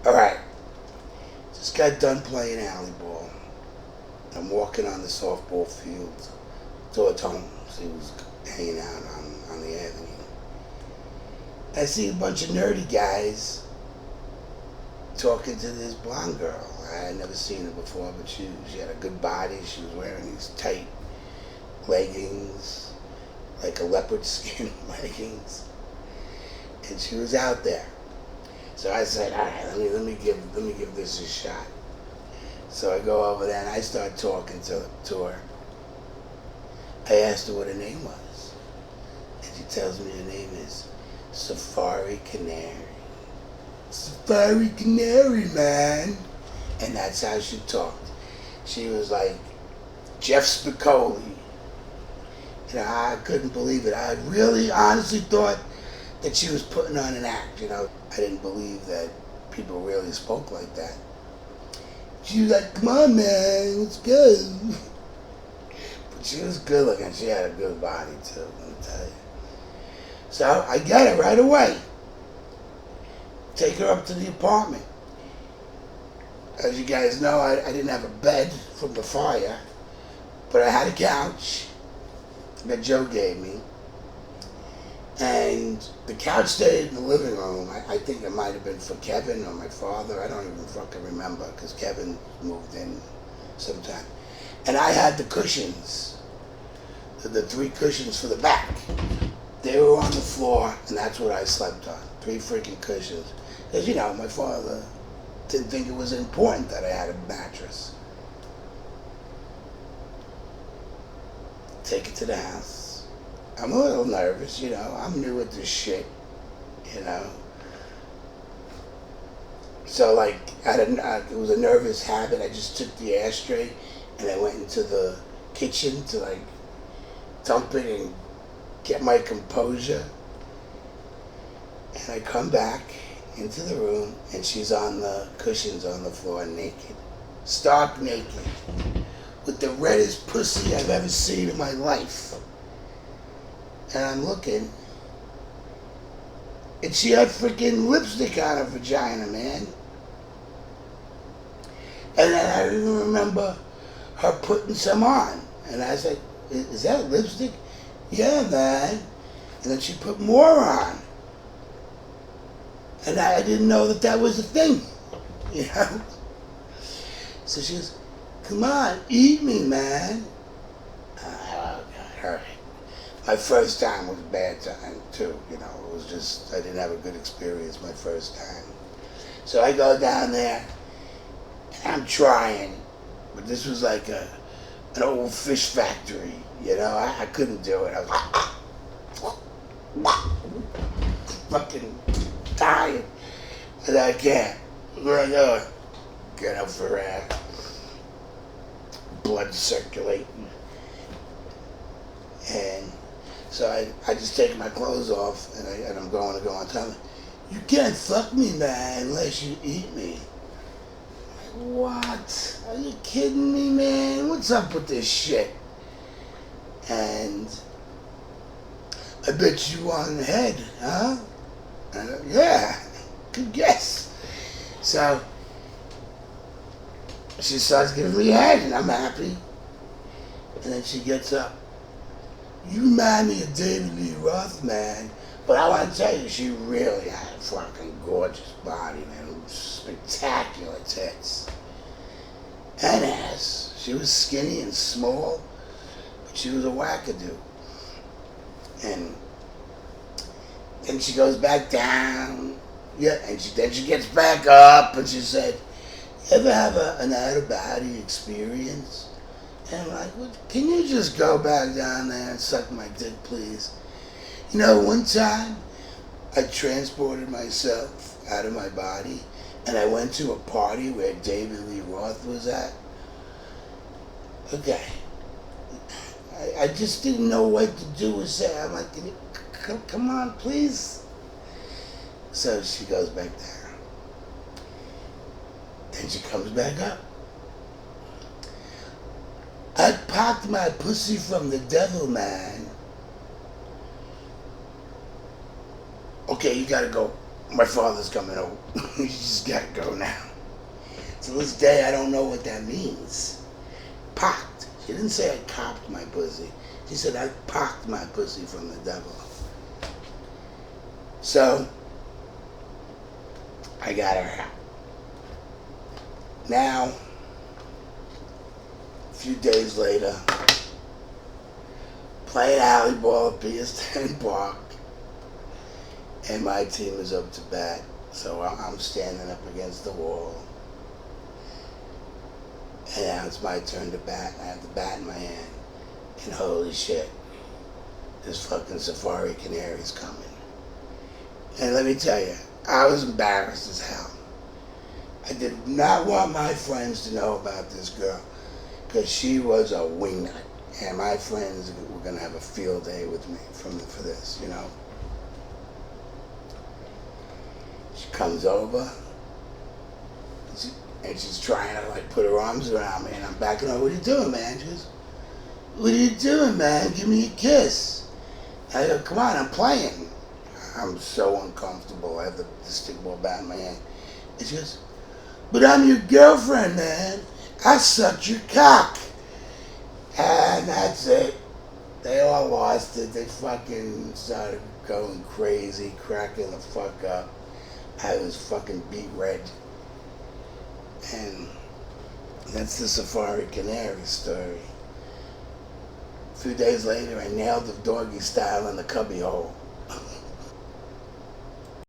Alright, just got done playing alley ball. I'm walking on the softball field towards home. So he was hanging out on the avenue. I see a bunch of nerdy guys talking to this blonde girl. I had never seen her before, but she had a good body. She was wearing these tight leggings, like a leopard skin leggings, and she was out there. So I said, all right, let me give this a shot. So I go over there and I start talking to her. I asked her what her name was, and she tells me her name is Safari Canary. Safari Canary, man. And that's how she talked. She was like Jeff Spicoli. You know, I couldn't believe it. I really honestly thought that she was putting on an act, you know. I didn't believe that people really spoke like that. She was like, come on, man, let's go. But she was good looking. She had a good body, too, let me tell you. So I got it right away. Take her up to the apartment. As you guys know, I didn't have a bed from the fire, but I had a couch that Joe gave me. And the couch stayed in the living room. I think it might have been for Kevin or my father. I don't even fucking remember because Kevin moved in sometime. And I had the cushions, the 3 cushions for the back. They were on the floor, and that's what I slept on. 3 freaking cushions. Because, you know, my father didn't think it was important that I had a mattress. Take it to the house. I'm a little nervous, you know. I'm new at this shit, you know. So, like, it was a nervous habit. I just took the ashtray and I went into the kitchen to, like, dump it and get my composure. And I come back into the room and she's on the cushions on the floor naked. Stark naked. With the reddest pussy I've ever seen in my life. And I'm looking, and she had freaking lipstick on her vagina, man. And then I even remember her putting some on. And I said, is that lipstick? Yeah, man. And then she put more on. And I didn't know that was a thing, you know? So she goes, come on, eat me, man. Oh, God, hurt. My first time was a bad time, too, you know. It was just, I didn't have a good experience my first time. So I go down there, and I'm trying, but this was like an old fish factory, you know. I couldn't do it. I was fucking dying. And I can't. Where I go? Get up for air. Blood circulating. And so I just take my clothes off and I'm going to go on top. You can't fuck me, man, unless you eat me. Like, what? Are you kidding me, man? What's up with this shit? And I bet you want head, huh? Yeah, good guess. So she starts giving me head and I'm happy. And then she gets up. You remind me of David Lee Roth, man. But I want to tell you, she really had a fucking gorgeous body, man. Spectacular tits. And ass. She was skinny and small, but she was a wackadoo. And then she goes back down. Yeah, and then she gets back up and she said, you ever have an out-of-body experience? And I'm like, well, can you just go back down there and suck my dick, please? You know, one time I transported myself out of my body and I went to a party where David Lee Roth was at. Okay. I just didn't know what to do with that. I'm like, can you come on, please? So she goes back down. Then she comes back up. I popped my pussy from the devil, man. Okay, you gotta go My father's coming over. You just gotta go now. To this day, I don't know what that means. Pocked. She didn't say I copped my pussy. She said I pocked my pussy from the devil. So, I got her out. Now, a few days later, playing alley ball at PS10 Park, and my team is up to bat. So I'm standing up against the wall. And now it's my turn to bat. I have the bat in my hand. And holy shit, this fucking Safari Canary's coming. And let me tell you, I was embarrassed as hell. I did not want my friends to know about this girl because she was a wingnut. And my friends were going to have a field day with me for this, you know. She comes over, and she's trying to like put her arms around me, and I'm backing her. What are you doing, man? She goes, what are you doing, man? Give me a kiss. I go, come on, I'm playing. I'm so uncomfortable. I have the stickball bat in my hand. And she goes, but I'm your girlfriend, man. I sucked your cock. And that's it. They all lost it. They fucking started going crazy, cracking the fuck up. I was fucking beat red. And that's the Safari Canary story. A few days later, I nailed the doggy style in the cubby hole.